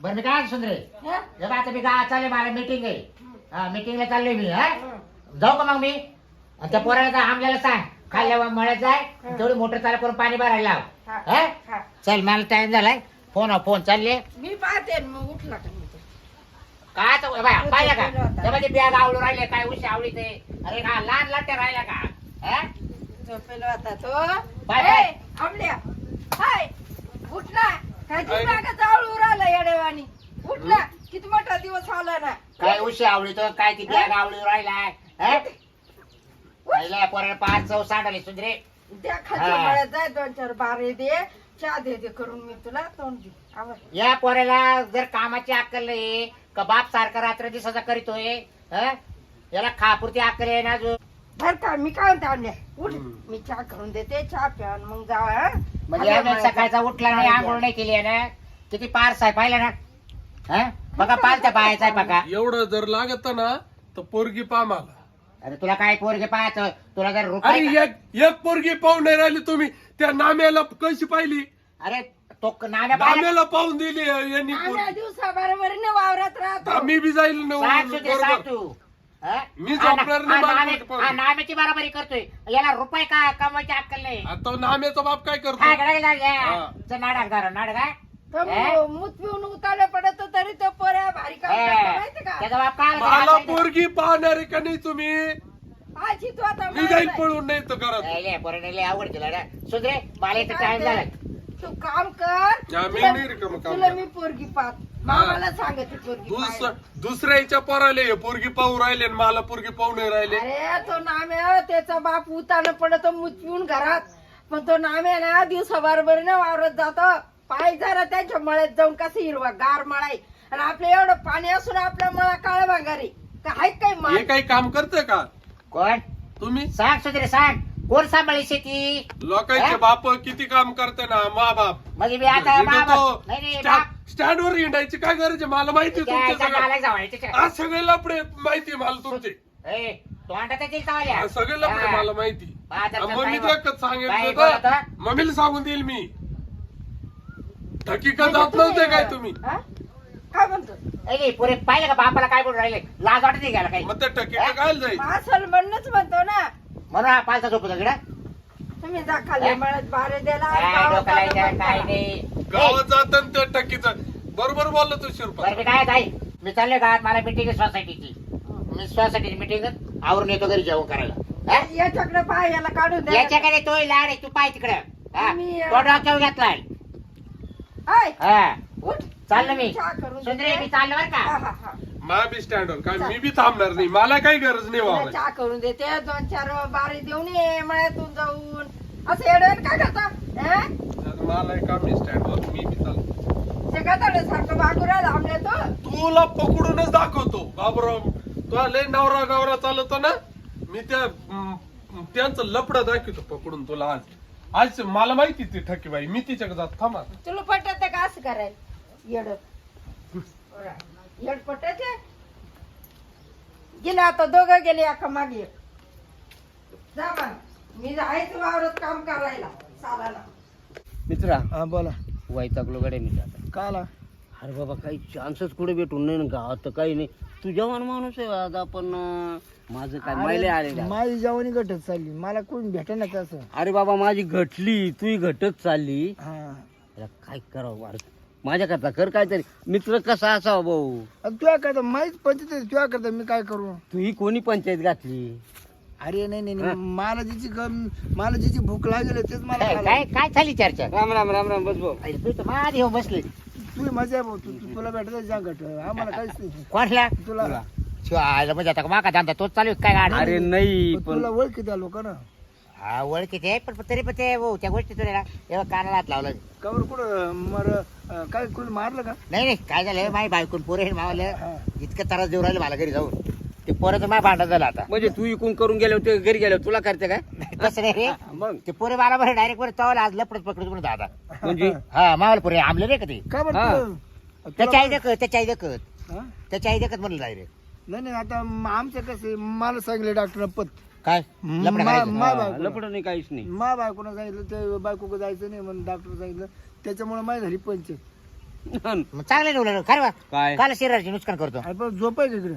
बरं मी काय सुंदरे जब आता मी गावात चालले मला मीटिंग आहे. हा मीटिंगला चाललोय मी. हा जाऊ का मग मी आणि त्या पोराला आमल्याला सांग खाल्ल्या मळ्यात जाय तेवढी मोटर चालू करून पाणी भरायला लाव. हा चल मला टाइम झालाय. फोन चालले मी पाहते मग उठला का मी तो. काय तर पाहिलं का त्यामध्ये बॅग आवडून राहिले काय उशी आवडी ते. अरे का लहान लाट्या राहिल्या का. हा झोपेला होता तो. Bye, bye. ए, आमल्या हाय उठला काय तुला जाळू राहिला येडेवानी. उठला किती मोठा दिवस आला ना. काय उशी आवडी तो काय ती बॅग आवडून राहिलाय. पहिल्या पोराला 5 सांडले सुंदरे. त्या खालच्या हा. मळ्यात जाय 2-4 बारे दे चहा दे करून मी तुला तोंड दे आवर. या पोराला जर कामाची अक्कल नाही का बाप सारखा रात्र दिवसाचा करीतोय. याला खापुरती अक्कल आहे ना जो. बर का मी काय म्हणते आणल्या उठ मी चहा करून देते चहा प्या आणि मग जावा. म्हणजे यानं सकाळचा उठला नाही आंघोळ नाही केली आहे ना किती पारस आहे पाहिलं ना. बघा पालत्या पाहायचा आहे बघा. एवढं जर लागत ना तर पोरगी पा मला. अरे तुला काय पोरगे पाहायचं तुला जर अरे रुपये. एक पोरगी पाहून नाही राहिली तुम्ही. त्या नाम्याला कशी पाहिली. अरे तो नाण्या पाहिलं. नाम्याला पाहून दिली यांनी आम्ही दिवसा बरोबर वावरात राहतो. मी बी जाईल ना सांग सुधीर, सांग बरोबर. तू. मी झोपणार नाही मला. नाम्याची बरोबरी करतोय याला रुपये का कमवायची अक्कल नाही. आता नाम्याचा बाप काय करतो. काय करायला नाटक आहे. तो मूत पिऊन उतावले पडत तरी तो पोऱ्या भारी काम करतो माहिती का. त्याचा बाप काय मला पोरगी पाहणार आहे का नाही तुम्ही. आजी तू आता मी जाईल पळून नाही तर करत. पोराने आवड तिला रे सुधरे मला इथं टाइम झाला. तू काम कर या, मी नाही रिकामं काम तुला करत. मी पोरगी पाहत मामाला सांगते पोरगी पाहायला. दुसऱ्याच्या पोराले हे पोरगी पाहू राहिले आणि मला पोरगी पाहू नाही राहिले. अरे तो नाम्या त्याचा बाप उतानं पडत मूत पिऊन घरात. पण तो नाम्या ना दिवसा बरोबर ना वावरत जातो. पाय जरा त्यांच्या मळ्यात जाऊन कसं हिरवा गार मळाय आणि आपलं एवढं पाणी असून आपला मळा काळा भांगारी काय काय हे माल. काही काम करते का कोण तुम्ही. सांग सुधरे सांग कोण सांभाळी शेती. लोकांचे बाप किती काम करते ना मा बाप. म्हणजे मी आता नाही स्टँड वर हिंडायची काय गरज आहे मला माहिती आहे तुमच्या सगळं. आज सगळे लपडे माहिती आहे मला तुमचे. हा, सगळे लपडे मला माहिती. मम्मी सांगितलं तर मम्मीला सांगून देईल मी. हकीकत जात नव्हते काय तुम्ही. हा? काय म्हणतो पुरे पाहिलं का बापाला काय बोलून राहिले लाज वाटत नाही घ्यायला काही. मग त्या टकीचं काय जाईल. असं म्हणणंच म्हणतो ना. म्हणून हा पालता झोपतो गिडा तुम्ही जा खाल्ले मळ्यात बारे द्यायला काय डोक्याला विचार काय नाही. गावात जात त्या टकीचं बरोबर बोललो तू बरं शिरपा. मी काय ताई मी चालले गावात मला मिटिंग आहे सोसायटीची. मी सोसायटीची मिटिंग आवरून येतो घरी जेवण करायला. याच्याकडे पाय याला काढून द्या. याच्याकडे तोय लाड आहे तू पाय तिकडं. मी, तो डोक्यावर घेतलाय. हाय, हा उठ. चाललो मी चहा करून सुंदरे देते. मी चाललो बरं हा, का. हा, हा. मा बी स्टँडवर काय मी बी थांबणार नाही. मला काही गरज नाही तुला व्हावं. चहा करून देते 2-4 बारे देऊन ये मळ्यातून जाऊन. असं एवढं काय करता मला काम आहे स्टँडवर. मी बी चालतो. ते सारखं बागुरा लांबले तो. तुला पकडूनच दाखवतो बाबराव. तुला लय नवरा चालवतो ना. मी त्यांचं लपड दाखवतो पकडून तुला. आज मला माहिती ती ठकीबाई. मी तिच्याकडे जात थांबा. तुला पटत का असं करायला येड येड पटायचे. गेले आता दोघं गेले एका मागे एक. जा मग मी जायचं वावरत काम करायला सालाला. मित्रा हा बोला वैतागलो गडे मी आता. का आला अरे बाबा काही चान्सच कुठे भेटून नाही ना गावात तर काही नाही. तू जवान माणूस आहे आज आपण माझं काय माहिले आले. माझी जवानी घटत चालली मला कोण भेट ना तसं. अरे बाबा माझी घटली तूही घटत चालली. हा याला काय करावं अरे माझ्या करता कर काहीतरी. मित्र कसा असावा भाऊ. तुझ्या करता माहीत पंचायत तुझ्या करता मी काय करू. तूही कोणी पंचायत घातली. अरे नाही नाही नाही. मला जिची भूक लागेल तेच मला काय खायला. काय काय चालली चर्चा. राम राम राम राम बस भाऊ. अरे तू तर माझी येऊन बसले. तू मजा आहे भाऊ. तुला भेटत जा घट आम्हाला काहीच नाही. कोणला तुला शिवाय म्हणजे आता माका धंदा तोच चालू आहे काय गाडी. अरे नाही पण तुला ओळखी त्या लोक ना हा ओळखीचे आहे, पण तरी पण ते हो त्या गोष्टी तुला एवढा कानाला हात लावला. कवर कुठं मर काय कोणी मारलं का. नाही नाही काय झालं माझी बायकून पोरे मावलं हा. इतकं त्रास देऊ राहिले मला घरी जाऊन. ते पोराचं माझ्या भांडण झालं आता. म्हणजे तू इकून करून गेले होते घरी गेले तुला करते काय. तसं नाही रे. मग ते पोरे मला बरं डायरेक्ट बरं तवाला आज लपडत पकडत म्हणून दादा. म्हणजे हा मावल पोरे आमले रे कधी का बरं हा. त्याच्या आई देखत त्याच्या आई देखत हा? त्याच्या आई देखत म्हणलं डायरेक्ट. नाही नाही आता आमचं कसं मला सांगितलं डॉक्टर पत काय लपडं करायचं? लपड नाही काहीच नाही. मा बायकोनं सांगितलं ते बायको जायचं नाही म्हणून डॉक्टर सांगितलं त्याच्यामुळे माही झाली पंचायत. मग चांगलं निवडलं खरं बा. काय काल शरीराची नुकसान करतो. अरे पण झोप आहे तिकडे.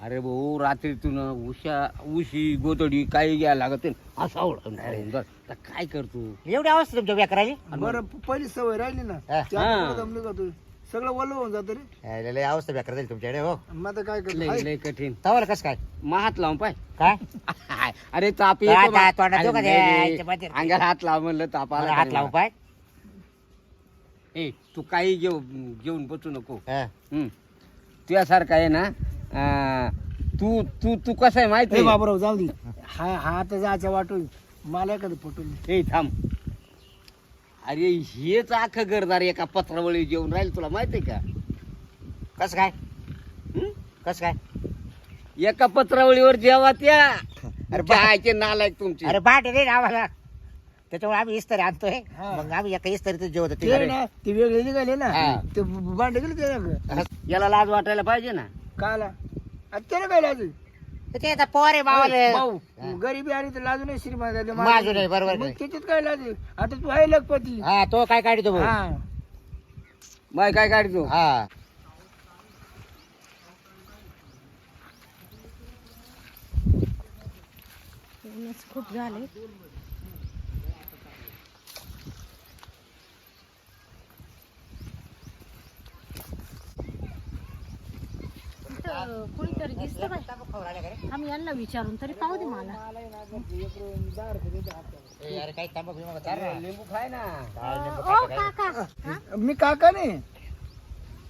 अरे भाऊ रात्रीतून उशी गोदडी काही घ्यायला लागत असा काय करतो एवढी अवस्था तुमच्या व्याकराची. बरं पहिली सवय राहिली ना हा. ते आता पुढं दमली का तू सगळं वल्ल होऊन जातं रे. लय अवस्था व्याकर जाईल तुमच्याकडे हो. मग आता काय लय करतो लय कठीण तवाला कसं काय हात लावून पाय काय अरे ताप काय येतो काय बा. तोंडात देऊ का अरे ते? नाही रे. याच्या मध्ये. अंगाला हात लाव म्हणलं ताप आला हात तरी लावू मला. पाय. ए तू काही घेऊन बसू नको हा. तुझ्यासारखा आहे ना तू तू तू कसं आहे माहिती ए आहे? बाबराव जाऊ दे. हा हा आता जायचं वाटून मला एखादं पटून ए थांब अरे हेच अख्खं घरदार एका पत्रावळी जेवण राहील तुला माहितीये का कसं काय हं? कसं काय एका पत्रावळीवर जेवा त्या अरे जायचे नालायक तुमचे अरे बाट रे आम्हाला त्याच्यामुळे आम्ही इस्त्री आणतोय. हा. मग आम्ही एका इस्त्रीत जेवत होतो. ते ना ते वेगळे निघाले ना हा. ते भांडे गेले ते याला लाज वाटायला पाहिजे ना काला आता त्याला काय लाजू ते आता पोरे मावले भाऊ गरीबी आली तर लाजू नाही श्रीमंत लाजू नाही, बरोबर मग नाही. त्याच्यात काय लाजू आता तू आहे लखपती हा तो काय काढतो भाऊ. हा माय काय काढतो हा खूप झाले. कुणीतरी दिसलं बाई. आम्ही यांना विचारून तरी पाहू दे मला. अरे काही तांबाखू बिंबाखू चाल ना. लिंबू खाय ना ओ काका. हा? मी काका नाही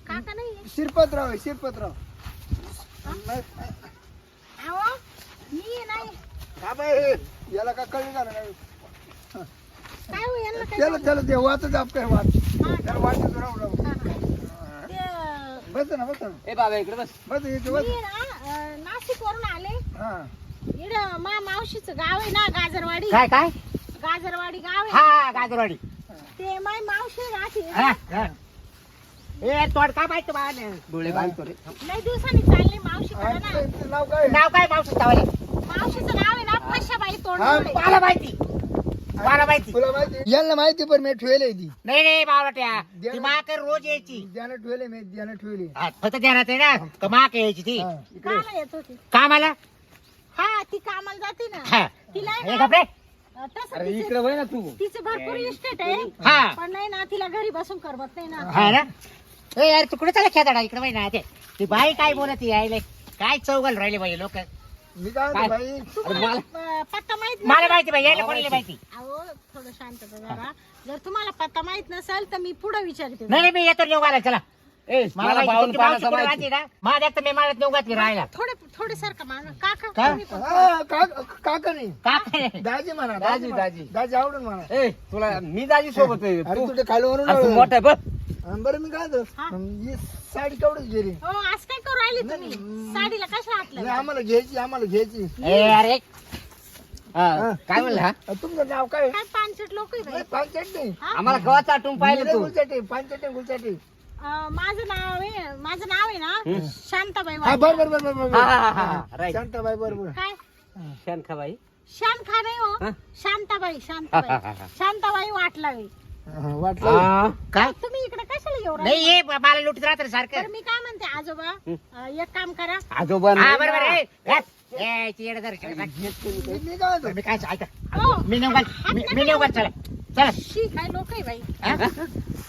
काका नाही शिरपतराव आहे शिरपतराव अहो मी नाही. का बाई याला का कळली का नाही काय हो यांना काय त्याला त्याला ते वाचच आप काय वाच हा, त्याला वाचच राहू राहू ते बस ना बस ना ए बाबा इकडे बस बस इथे बस मी ना नाशिक वरून आले. हा इकडं मावशीचं गाव आहे ना गाजरवाडी. काय काय गाजरवाडी गाव आहे. हा गाजरवाडी. ते माय मावशी राहते. हा, हा. ए तोड काय माहिती मला डोळे बांधतो रे लय दिवसांनी चालले मावशीकडे आणि ना. तुझं नाव काय नाव काय मावशी तावले मावशीचं नाव आहे ना पशाबाई हा, तोंडवडे. मला माहिती मला माहिती तुला माहिती यांना माहिती पण मी ठेवले ती नाही नाही बावळट्या ती माकर रोज यायची. द्यानं ठेवले मी द्यानं ठेवले हा, फक्त ध्यानात आहे ना का माक यायची ती हा. कामाला येत होती. कामाला. हा ती कामाला जाते ना. हा. तिला आहे हे ना, कपडे तसं अरे तिचं- इकडे वय ना तू तिचं भरपूर इस्टेट आहे. हा. पण नाही ना तिला घरी बसून करमत नाही ना. हा ना. ए यार तू कुठे चालला खेळाडा इकडे माहिती ना ते ती बाई काय बोलत यायला काय चौघल राहिले बाई लोक. मी काय काय? म्हणतो बाई तुम्हाला पत्ता माहित मला नाही. माहिती बाई यायला कोणाला माहिती. अहो थोडं शांतता जरा. जर तुम्हाला पत्ता माहित नसेल तर मी पुढे विचारते. नाही नाही, मी येतो नेऊ घालायला चला. ए मला मला माहिती, बावन्न तुमची मावशी पानाचा कुठे माहिती राहते ना माझ्या एकतर मी मला नेऊ घातली राहायला. थोडे सारखं मान काका का? तुम्ही पण. हा, काका नाही का काय? दाजी म्हणा दाजी, म्हणा. दाजी. दाजी आवडून म्हणा ए तुला मी दाजी सोबत आहे अरे तू तुझ्या खालीवरून अरे तू मोठा आहे बघ बरं मी काय हा. ही साडी केवढीच गेली हो आज काय करू राहिले तुम्ही साडीला कशा हातलं. आम्हाला घ्यायची ए अरे हा, काय म्हणला हा? तुमचं नाव काय काय पानसट लोक आहे बाई. पानचट नाही आम्हाला गव्हा चाटून पाहिलं तू गुलचटे पानचट गुलचटे माझं नाव आहे ना शांताबाई हा वाटकर. बरोबर हा, हा, हा, हा, right. शांताबाई बरोबर काय शनखाबाई शांतखा नाही हो. हा? शांताबाई शांताबाई वाटलावी. वाटलं हा. काय तुम्ही इकडे कशाला येऊ नाही राहिले? ये मला लुटत राहत रे तर सारखं. मी काय म्हणते आजोबा एक काम करा. आजोबा हा नाही बरोबर ना. आहे. घाल. ए, ती येडं धर. मी काय म्हणतो मी काय ऐका हो. मी नेऊ घाल मी नेऊ घाल चला चला. शी काय लोक आहे बाई. हा?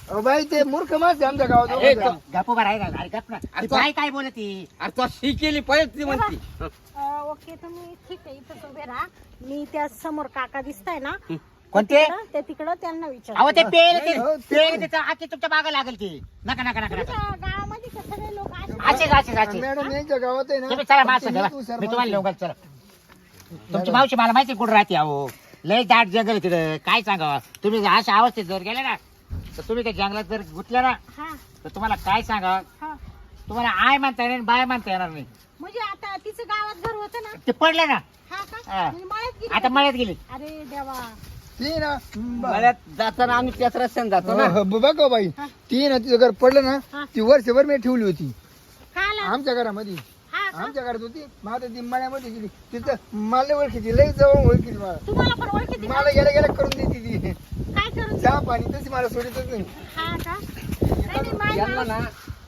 अहो, बाई ते मूर्ख माणसं आमच्या ए, गावात तो गप्प उभा राहिला. अरे गप्प ना. ती बाई काय बोलती. अरे तू ही केली पाहिजे ती म्हणती ओके तुम्ही ठीक आहे इथंच उभे राहा. मी त्या समोर काका दिसताय ना कोणते ते तिकडं त्यांना विचार. अहो ते पेल नाही, हो, ते- पेल त्याचं आधी तुमच्या मागं लागेल ती. नका नका नका नका गावामध्ये का सगळे लोक असे मॅडम यांच्या गावात आहे ना तुम्ही चला माझं फक्त घ्या. हीच हुशार मी तुम्हाला नेऊ माणसं. घाल चला. तुमची मावशी मला माहिती कुठं राहते अहो लय दाट जंगल आहे तिथं काय सांगावं. तुम्ही जर अशा अवस्थेत जर गेले ना तर तुम्ही त्या जंगलात जर गुतले ना हा तर तुम्हाला काय सांगावं. हा तुम्हाला आय म्हणता येणार नाही बाय म्हणता येणार नाही. म्हणजे आता तिचं गावात घर होतं ना. ते पडलं ना हा का हा. म्हणजे मळ्यात गेली आता का? मळ्यात गेली. अरे देवा. ती ना मला जाताना आम्ही त्याच रस्त्याने जातो ना बघा बाई ती ना तिचं घर पडलं ना हा. ती वर्षभर मी ठेवली होती खाला आमच्या घरामध्ये हा का? आमच्या घरात होती मग आता ती मळ्यामध्ये गेली तिथं मला ओळखीची लई जवळ ओळखीची मला तुम्हाला पण ओळखीती का? मला गेल्या गेल्या करून देते ती काय करून चहा पाणी तशी मला सोडतच नाही हा का यांना ना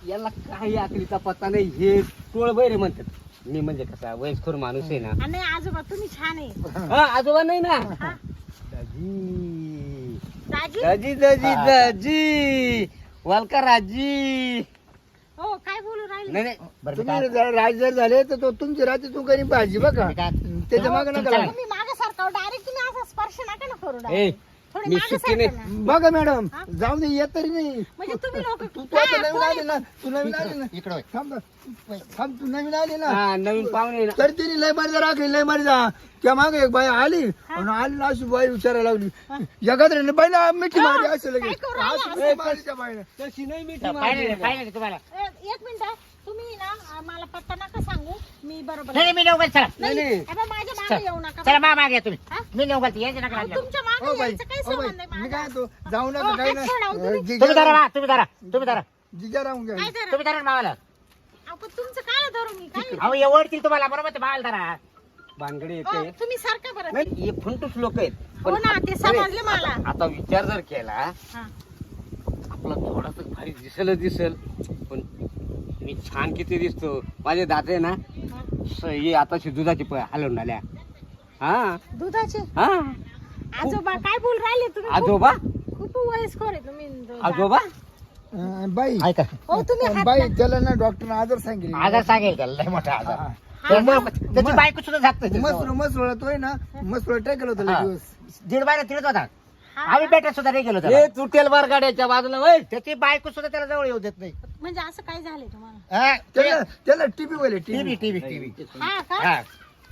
यांना काही आकलीचा पत्ता नाही. हे टोळ बैरे म्हणतात. मी म्हणजे कसा वयस्कर माणूस आहे ना. आणि आजोबा तुम्ही छान आहे. हा आजोबा नाही ना. हा. दाजी दाजी दाजी दाजी दाजी वालका राजी. हो काय बोलू राहिले. नाही नाही बरं मी तुम्ही काय- राज जर झाले तर तो तुमची रात्री तू काही भाजी बघा मी काय- त्याच्या मागे नका लागू. तुम्ही मागे सारखा डायरेक्ट तुम्ही असा स्पर्श नका ना करू ए direct. थोडे मी मागे सुट्टी नाही. सारखा ना. बघा मॅडम जाऊ दे येत तरी नाही म्हणजे तुम्ही लोक तू आता नवीन आली ना तू नवीन आली ना इकडं होय. थांब थांब तू नवीन आली ना हा नवीन पाहुणे ना. तर तिने लय मारी राखली लय मारी जा त्या मागे एक बाई आली आणि आली ना अशी बाई विचारायला लागली जगात बाई ना मिठी मारी असं लगेच काय करू राहिला अशी असं? मिठी मारी त्या बाईने. तशी नाही मी पाहिलं तुम्हाला एक मिनिट तुम्ही ना मला पत्ता नका सांगू मी बरोबर नाही मी नेऊ चला नाही नाही. आता माझ्या मागे येऊ नका. चला मा मागे या तुम्ही हा? मी नेऊ घालते यायचं नका अहो, लागलं. तुमच्या हो मागे बाई यायचं काही हो बाई संबंध नाही मी माझा. काय तो जाऊ नका हो, काही हात सोडा, हो तुम्ही. तुम्ही धरा मा तुम्ही धरा तुम्ही धरा जिजा राहून घ्या काय करा तुम्ही धरा मावाला अहो, पण तुमचं काय धरू मी काय अहो एवढतील तुम्हाला बरोबर ते मावाला धरा भानगडी हो, येते. तुम्ही सारखं बरं नाही हे फंटूस लोक आहेत. हो ना ते समजले मला आता विचार जर केला हा. आपला थोडासा भारी दिसेल पण मी छान किती दिसतो. माझे दात आहे ना हे आताशी दुधाची हलवून आल्या. हा दुधाचे हा आजोबा काय बोल राहिले तुम्ही आजोबा खूप वयस्कर आहे तुम्ही आजोबा बाई ऐका हो तुम्ही हात बाई त्याला ना डॉक्टरने आजार सांगितले आजार सांगेल त्याला लय मोठा आजार हा. त्यामुळं त्याची बायको सुद्धा जात नाही मस्त त्याच्यावर. मस्त वळतोय ना मस्त टाकलं होतं लय हा. दिवस दीड महिना तिथत होता हा. आम्ही भेटत सुद्धा नाही गेलो त्याला. हे तुटेल गाड्याच्या बाजूला वय त्याची बायको सुद्धा त्याला जवळ येऊ देत नाही म्हणजे असं काय झालंय तुम्हाला हा, त्याला त्याला टीबी वळले टीव्ही टीबी टीव्ही टीव्ही हा का हा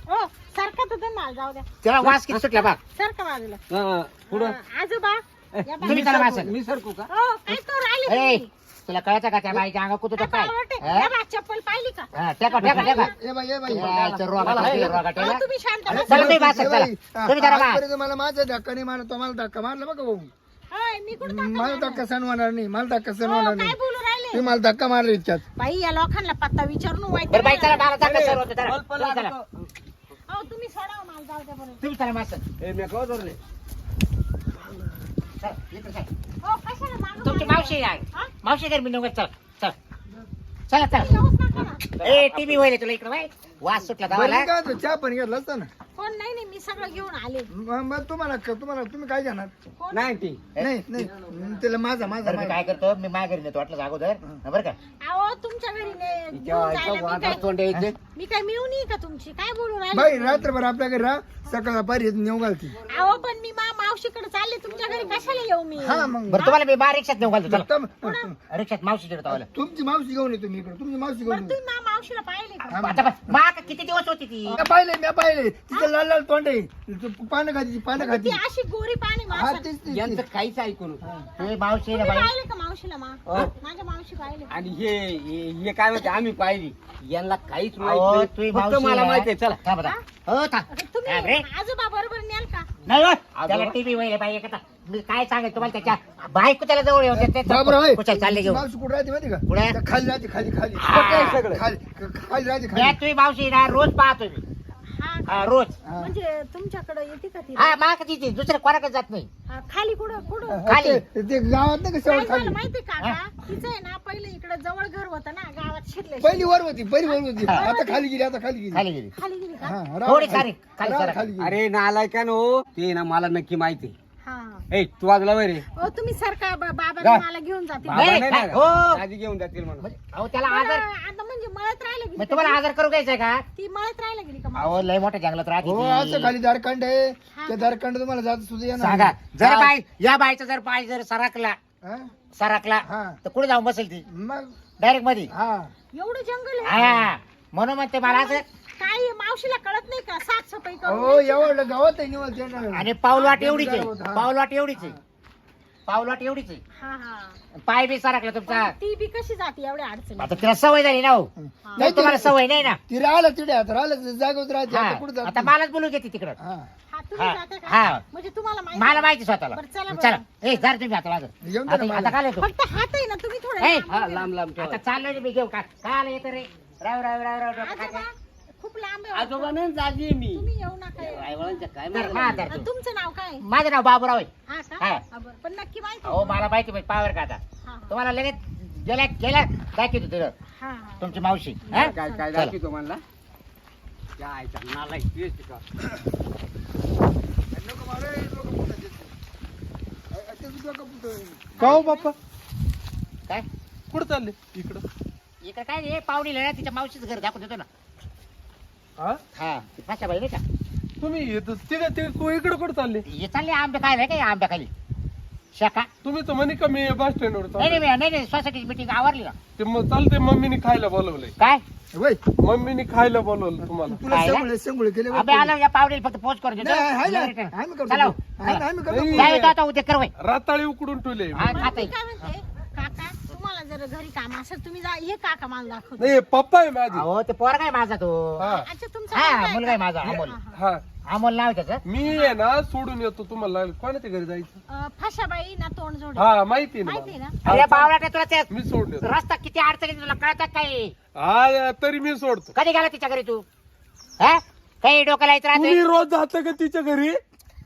हो सारखं तर मला जाऊ द्या त्याला वास किती सुटला बा सारखं बाजूला हा, पुढं आजोबा या बा- तुम्ही त्याला वास मी सरकू का हो काय करू राहिले ए तुम्ही? तुला कळतं का त्या बाईच्या अंगा कुठं आता काय आवडते. हा? या बा, चप्पल पाहिली का हा, टेका टेका टेका ए बाई ए बाई यायचं रोगाट मला होती, आहे. रोगाट अहो, आहे. तुम्ही शांत चला बसा. तुम्ही बसा, ए चला बाई, तुम्ही जरा बा. आजपर्यंत मला माझा धक्का नाही मारला तो मला धक्का मारला बघा भाऊ होय, मी कुठं धक्का मला मारला? धक्का सण होणार नाही मला धक्का सण हो, होणार काय नाही बोलू राहिले तुम्ही मला धक्का मारला इतक्यात बाई या लोकांना पत्ता विचारून वाईट बरं बाई चला नाही. मला टाका सर होतं चला. बल्ब तुम्ही चला. लागतो. अहो, तुम्ही सोडा मला जाऊ द्या बरं तुम्ही चला मास्तर ए, मी केव्हा धरले? चला, इकडे चला. हो कशाला मागं तुमची मागं? मावशी आहे हा? मावशी घर मी नव्हतं चला चला चला चला येऊच नका ना. ए टीव्ही होईल तुला इकडे बाई वास सुटला बरं गावाला मी काय होतं, चहा पण घेतला असता ना कोण नाही नाही मी सगळं घेऊन आले मग तुम्हाला तुम्ही काय घेणार कोण नाही ती नाही नाही त्याला माझा माझा बरं मी माझा काय करतो मी माझ्या घरी नेतो वाटलं अगोदर बरं का अहो तुमच्या घरी घेऊन जायला मी वाटा काय- तोंड यायचे. मी काय मिळून येई का तुमची काय बोलू राहिले बाई रात्रभर आपल्या घरी राहा सकाळ पारी नेऊ घालती अहो पण मी मावशीकडे चालले तुमच्या घरी कशाला येऊ मी हा मग बरं तुम्हाला मी बाहेर रिक्षात नेऊ घालतो चला रिक्षात मावशी देतो आवाला तुमची मावशी घेऊन येतो मी इकडे तुमची मावशी घेऊन बरं तुम्ही मावशीला पाहिले का आता बस, मा का किती दिवस होती ती मी पाहिले तिथे लाल लाल तोंड आहे पानं खाती पानं ती खाती अशी गोरी पाणी हा माणसं तेच तेच, यांचं तेच. काहीच ऐकून ते मावशी आहे ना तुम्ही बाई पाहिले का मावशीला हो. माझ्या मावशी पाहिले आणि हे काय म्हणते आम्ही पाहिली यांना काहीच माहित अहो, नाही तुम्ही फक्त मावशी मला आहे. माहिती आहे चला थांब आता. हो थांब तुम्ही काय रे? आजोबा बरोबर न्याल का नाही हो, त्याला टीव्ही होईल बाई का मी काय सांगेल तुम्हाला त्याच्या बायको त्याला जवळ येऊ देत बाबराव, नाही. कुठे चालले घेऊन मावशी कुठे राहते माहिती का कुठे? त्या खाली राहते खाली खाली हा. खाली खाली राहते मी खाली तुम्ही मावशी ना रोज पाहतो मी हा हा, रोज हा. म्हणजे तुमच्याकडे येते का ती हा मा का तिथे दुसऱ्या कोणाकडे जात नाही हा, खाली कुठं कुठं खाली. ते गावात नाही का काय शेवट झालं खाली माहिती का का तिचं आहे ना पहिले इकडे जवळ घर होतं ना गावात शिरले पहिली वर होती आता खाली गेली आता खाली गेली खाली गेली खाली गेली का हा, राव, थोडी खाली- सारी खाली राव, सारा. खाली गेली. अरे नालायकान हो ते ना मला नक्की माहिती हा ए तू वाजला वय रे हो तुम्ही सरका बाबा जा. मला घेऊन जाते नाही, बाबा नाही काय? ना. हो. दादी घेऊन जातील म्हणून म्हणजे, अहो त्याला बरं, आजार आता म्हणजे मळत राहिलं मग गेली तुम्हाला का? आजार करू घ्यायचंय का ती मळत राहिलं गेली का अहो लय मोठ्या जंगलात राहते हो ती. असं खाली दारखंड आहे हा. त्या दारखंड तुम्हाला जात सुद्धा येणार सांगा नाही. जर हा. बाय या बायचा जर पाय जर सरकला हा? सरकला हा. तर कुठे जाऊन बसेल ती मग डायरेक्ट मध्ये हा एवढं जंगल आहे हा म्हणून म्हणते मला असं काय आहे, मावशीला कळत नाही का साफसफाई हो करून एवढं गावात आहे निवड देणार. आणि पाऊलवाट एवढीच हा. आहे पाऊलवाट एवढीच आहे पाऊलवाट एवढीच आहे हा हा पाय बी सरकला तुमचा पण ती बी कशी जाते एवढ्या अडचणी आता तिला सवय झाली ना हो नाही, तुम्हाला सवय नाही ना ती राहिलं तिथे आता राहिलं जागेवर राहते हा. आता कुठं जात आता नाही. मलाच बोलू घेते तिकडं हा. हा तुम्ही हा. जाता हा. का म्हणजे तुम्हाला माहिती मला माहिती स्वतःला बरं, चला बरं. चला ए जर तुम्ही आता माझं येऊन जा ना आता मला. आता काय येतो फक्त हात आहे ना तुम्ही थोडं ए, लांब हा उभे लांब लांब आता ठेवा. चाललोय रे मी घेऊ का काय येतो रे राव राव राव राव राहा. राव आजोबा, खूप लांब आहे आजोबा नाही दादी आहे मी तुम्ही येऊ नका येऊ. रायवळांच्या काय तर मारायला मा लागले? तर तू. तुमचं नाव काय आहे? माझं नाव बाबूराव आहे हा का हा. हा, बरं. पण नक्की माहिती हो मला माहिती पावर का आता हा, हा. तुम्हाला लगेच गेल्या दाखवतो तुला हा हा तुमची मावशी हा? काय काय चला. दाखवतो म्हणला त्या आईचा नालायक तेच ते का. नको मला, नको पुढं देतो. त्याचं डोकं पुढं. का हो बाप्पा काय कुठं चालले इकडं इकडे काय रे पाहुणीला ना तिच्या मावशीचं घर दाखवत होतो ना हा हा फाशा बाई नाही का तुम्ही इकडे कुठं चालले हे चालले आंबे खायला काय आंब्या खाली शाखा तुम्ही तर म्हणे का मी बस स्टँडवर नाही नाही सोसायटीची मिटिंग आवरली ना ते मग चालते मम्मीने खायला बोलवलंय काय वय, मम्मीने खायला बोलवलं तुम्हाला तुला काय संगुळे केले आंबे आलो या पाहुणीला फक्त पोच करू देतो नाही, आहे ना. आम्ही करतो. चला आम्ही करतो. नाही. जाऊ आता उद्या कर वय राताळी उकडून ठेवले हा मी खाते काय म्हणते काका तुम्हाला जर घरी काम असेल तुम्ही जा हे काका मला दाखवतो नाही पप्पा आहे माझी अहो ते पोरगा आहे माझा तो हा अच्छा तुमचा हा मुलगा मुलगा आहे का? माझा अमोल हा अमोल नाव आहे त्याचं मी आहे ना सोडून येतो तुम्हाला कोणाच्या घरी जायचं फाशाबाई ना तोंड जोड हा माहिती आहे माहिती आहे ना ना मला. अरे बावळा तुला ते मी सोडून येतो रस्ता किती अडचणी तुला कळतात काही हा तरी मी सोडतो कधी गेला तिच्या घरी तू हा काही डोक्याला येत तुम्ही राहते रोज जाता का तिच्या घरी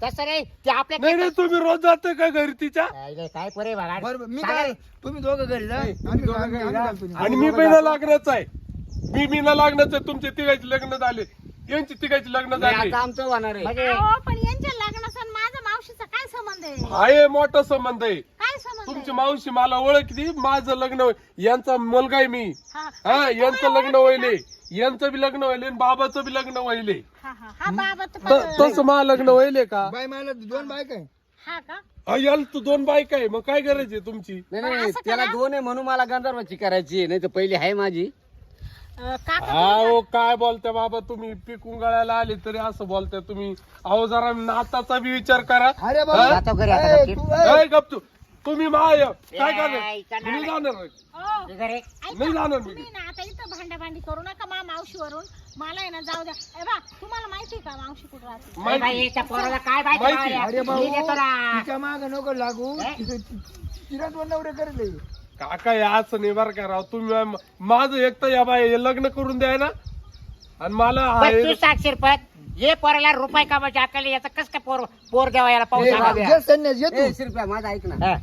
तसं नाही ते आपल्या नाही नाही तुम्ही रोज जाता का घरी तिच्या काय पोरे बघा बरोबर मी काय तुम्ही दोघं घरी जा नाही, आम्ही दोघं आम्ही- घरी आम्ही जा. घालतो नाही. आणि मी पहिला लग्नाचा आहे मी ना लग्नाचं आहे तुमचे तिघाचे लग्न झाले यांची तिघाचे लग्न नाही, झाले आता आमचं होणार आहे म्हणजे अहो, पण यांच्या लग्नाचा आणि माझा मावशीचा काय संबंध आहे आहे मोठा संबंध आहे काय संबंध तुमची आहे? मावशी मला ओळखली माझं लग्न यांचा मुलगा आहे मी हा हा यांचं लग्न व्हायले यांचं बी लग्न व्हायले आणि बाबाचं बी लग्न व्हायले हा हा हा बाबा तर तसं मला लग्न व्हायले का बाय मला 2 बायका आहे. हा का हा, याला तू 2 बायका आहे मग काय करायची तुमची नाही नाही त्याला 2 आहे म्हणून मला गंधर्वाची करायची आहे. नाही तर पहिली आहे माझी काका हा हो काय बोलताय बाबा तुम्ही पिकून गळायला आले तरी असं बोलताय तुम्ही अहो जरा नाताचा बी विचार करा अरे बाबा जातो घरी आता ए, नक्की. तू- ए, ए, गप तू तुम्ही काय करणार ऐका ना. मी जाणार नाही. हो ते घरी नाही जाणार मी तुम्ही ना आता इथं भांडाभांडी करू नका मा मावशीवरून मला आहे ना जाऊ द्या ए बा तुम्हाला माहिती आहे का मावशी कुठं राहते नाही बाई, माहिती याच्या पोराला काय माहिती माहिती. बाबा? अरे मी देतो ना. भाऊ तिच्या माग नको लागू ए? तिला 2 नवरे करले काका याच नाही बरं का राव तुम्ही माझं एक तर या बाई लग्न करून द्याय ना आणि मला पण तू साक्षर पण ये पोराला रुपये कामाची अक्कल याचा कस काय पोर द्यावा याला पाऊस सांगा बे. जे संन्यास ये ए तू शिरप्या माझं ऐक ना हा.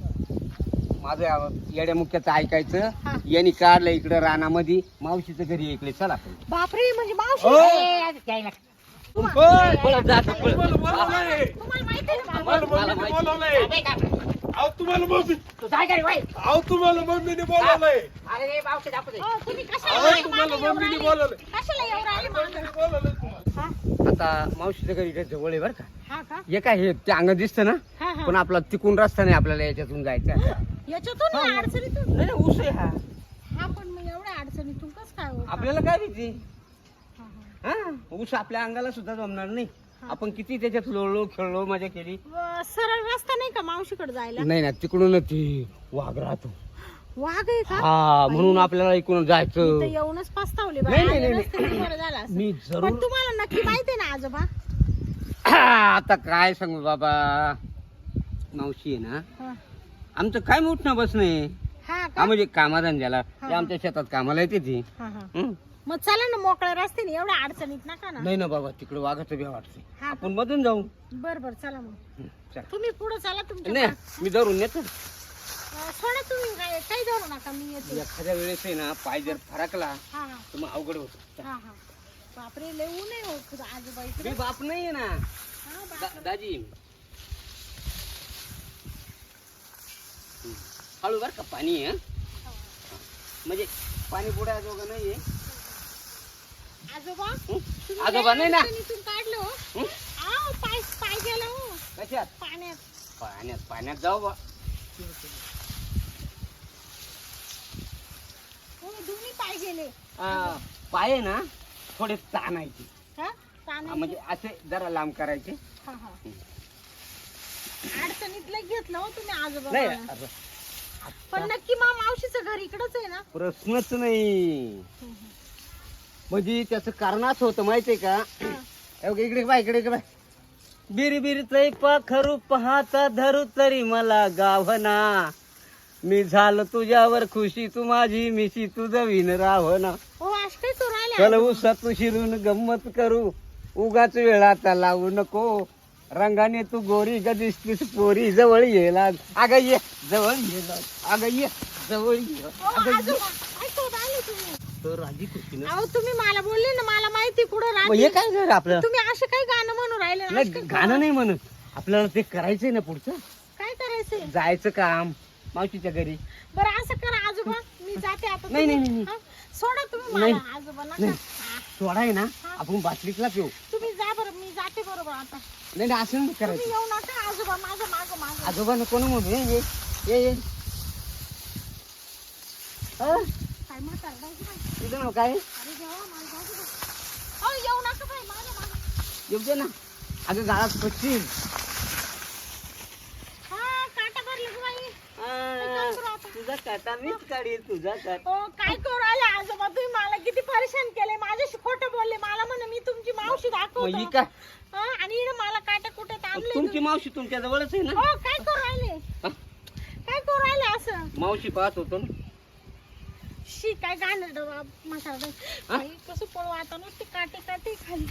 माझं येड्या मुख्याचं ऐकायचं यांनी काढलं इकडे रानामध्ये मावशीचं घरी आहे इकडे चला बापरे म्हणजे मावशी ए, आज घ्यायला. पळत जातो, पळत. तुम्हाला बोलवलंय. तुम्हाला माहिती आहे ना तुम्हाला मम्मीने बोलवलंय अबे का? अहो तुम्हाला मम्मी तू जाय घरी बाई. अहो तुम्हाला मम्मीने बोलवलंय अरे रे बावशी दाखवू दे. हो तुम्ही अहो कशाला तुम्हाला मागे येऊन मम्मीने राहिले? बोलवलंय कशाला येऊन राहिले मागे? मम्मीने बोलवलंय तुम्हाला. हा? आता मावशीचं घरी इकडे जवळ आहे बरं का हा का हे काय हे ते अंग दिसतं ना हा हा पण आपला तिकून रस्ता नाही आपल्याला याच्यातून जायचा याच्यातून या अडचणीतून नाही ऊस आहे हा हा पण मग एवढ्या अडचणीतून कस काय हो? आपल्याला काय भीती हा, हा. हा ऊस आपल्या अंगाला सुद्धा जमणार नाही आपण किती त्याच्यात लोळलो खेळलो मजा केली सरळ रस्ता नाही का मावशीकडे जायला नाही ना तिकडून ती वाघ राहतो वाघ आहे का हा म्हणून आपल्याला इकडून मी जायचं तर येऊनच पस्तावले नाही, नाही, आले नाही. नसते तर बरं झालं असतं. मी पण जरूर तुम्हाला नक्की माहिती आहे ना आजोबा आता काय सांगू बाबा मावशी आहे ना हा. आमचं काय मोठं बस नाही हा हा का म्हणजे कामाधंद्याला ते आमच्या शेतात कामाला येते ती हा हा हं? मग चला ना मोकळ्या रस्त्याने एवढ्या अडचणीत नका ना नाही ना बाबा तिकडे वाघाचं बी वाटते हा आपण मधून जाऊ बर बर चला मग हं, चला. तुम्ही पुढे चला तुमच्या नाही मी धरून नेतो सोडा तुम्ही काय काही धरू नका मी येते एखाद्या वेळेस आहे ना पाय जर फरकला हा हा तर मग अवघड होत हा हा बापरे लय ऊन आहे हो आजोबा इकडे मी बाप नाहीये ना हा बाप दाजी हळू बर का पाणी आहे हं? म्हणजे पाणी बुडायचं दोघं नाहीये आजोबा हं? तुम्ही आजोबा नाही ना अडचणीतून काढलं हो. हं? आव, पाय पाय गेला हो कशात पाण्यात पाण्यात पाण्यात जाऊ बा हो दोन्ही पाय गेले पाय आहे ना थोडे ताणायचे हा पाण्यात म्हणजे असे जरा लांब करायचे हा हा अडचणीत लय घेतलं हो तुम्ही आजोबा नाही मला. असं पण नक्की मा मावशीचं घर इकडच आहे ना प्रश्नच नाही म्हणजे त्याचं कारणाच होतं माहितीये का हे बघ, इकडे बाय इकडे बाय बिरी बिरी तै पाखरू पाहता धरू तरी मला गावना मी झालं तुझ्यावर खुशी तू माझी मिशी तुझं विन रावना हो आज काय तो राहिले चल उसात शिरून गंमत करू उगाच वेळाचा लावू नको रंगाने तू गोरी ग दिसतीस पोरी जवळ येला अगं ये जवळ येला अगं ये जवळ ये. अहो, आजोबा, ऐका बा, आले तुम्ही. तो राजी खुशी ना. अहो तुम्ही मला बोलले ना, मला माहिती कुठं मग हे राहते. काय घर आपलं? तुम्ही असं काय गाणं म्हणून राहिले ना? नाही असं काय गाणं नाही म्हणत, आपल्याला ते करायचंय ना पुढचं, काय करायचंय? जायचं काम मावशीच्या घरी. बरं असं करा आजोबा, मी जाते आता. नाही, तुम्ही- नाही, नाही. हा? सोडा तुम्ही नाही. मला आजोबा, नका. नाही. हा, सोडा आहे ना, आपण बाटलीतला पिऊ. तुम्ही जा बरं, मी जाते बरोबर आता. नाही नाही, असं नाही तुम्ही करायचं. येऊ नका आजोबा, माझं माग माग. आजोबा नको ना म्हणू. ये ये ये. हा? काय म्हातारं बाई, बाई. तुझं नाव काय? अरे देवा, मला जाऊ दे बाई. अहो येऊ नका बाई, माझं माग. येऊ दे ना. अगं गाळात पश्चिम. हा, काटा भरलं गं बाई. काय करू आता? तुझा काटा मीच काढील, तुझा काटा. ओ, काय करू राहिले आजोबा, तुम्ही मला किती परेशान केले, माझ्याशी खोटं बोलले, मला म्हणे मी तुमची मावशी मग ही दाखवतो. काय? हा, आणि इकडे मला काटा कुठे ताणले. तुमची मावशी तुमच्या जवळच आहे ना. हो, काय करू राहिले? हा? काय करू राहिले असं? मावशी पाहत होतो ना. शी, काय गाणं म्हातारं बाई. कसं पळू आता नुसते काटे काटे खाली.